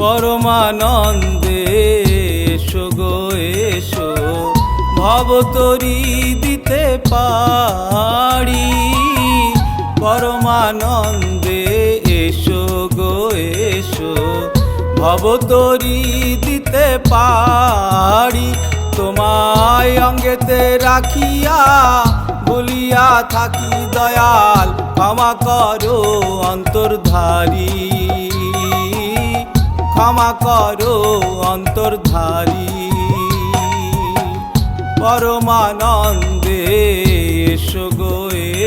পরমানন্দে এসো গো এসো, ভবতরি দিতে পারি। পরমানন্দে এসো গো এসো, ভবতরি দিতে পারি। তোমায় অঙ্গেতে রাখিয়া বলিয়া থাকি দয়াল, ক্ষমা করো অন্তর্ধারী, ক্ষমা করো অন্তর্ধারী। পরমানন্দে এসো গো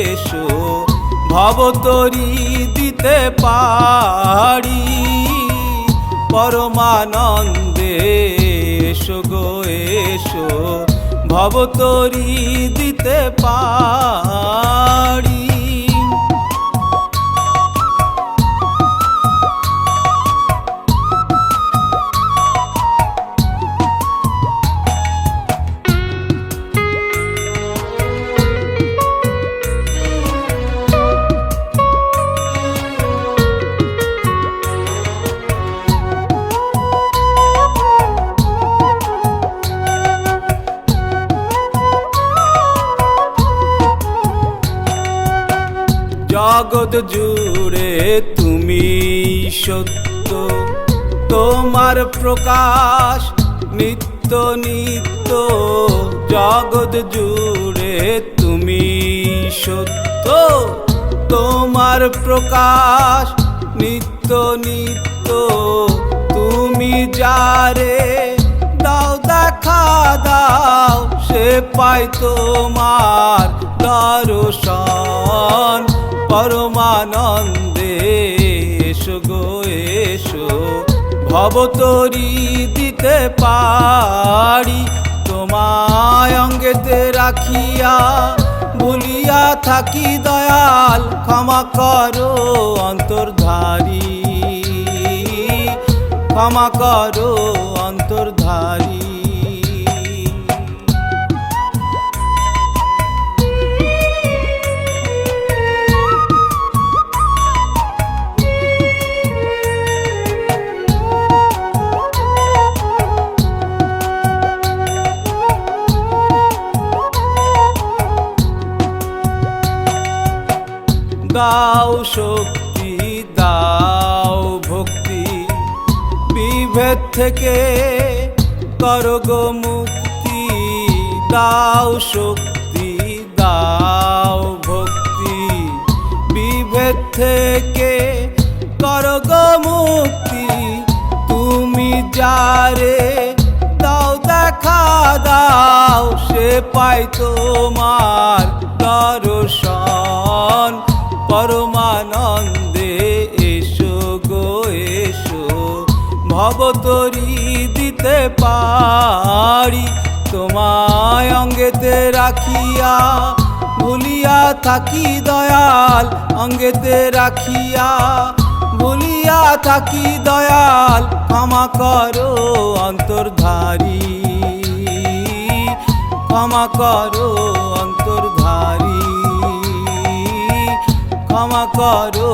এসো, ভবতরি দিতে পারি। পরমানন্দে এসো গো এসো, ভবতরি দিতে পারি। জগৎ জুড়ে তুমি সত্য, তোমার প্রকাশ নিত্য নিত্য। জগৎ জুড়ে তুমি সত্য, তোমার প্রকাশ নিত্য নিত্য। তুমি যারে দাও দেখা দাও, সে পায় তোমার দর্শন। পরমানন্দে এসো গো এসো, ভবতরি দিতে পারি। তোমায় অঙ্গেতে রাখিয়া বলিয়া থাকি দয়াল, ক্ষমা করো অন্তর্ধারী, ক্ষমা করো অন্তর্ধারী। দাও শক্তি দাও ভক্তি, বিভেদ থেকে করো গো মুক্তি। দাও শক্তি দাও ভক্তি, বিভেদ থেকে করো গো মুক্তি। তুমি যারে দাও দেখা দাও, সে পায় তোমার দর্শন। পরমানন্দে এসো গো এসো, ভবতরি দিতে পারি। তোমায় অঙ্গেতে রাখিয়া ভুলিয়া থাকি দয়াল, অঙ্গেতে রাখিয়া ভুলিয়া থাকি দয়াল। ক্ষমা করো অন্তর্ধারী, ক্ষমা করো অন্তর্ধারী, ক্ষমা করো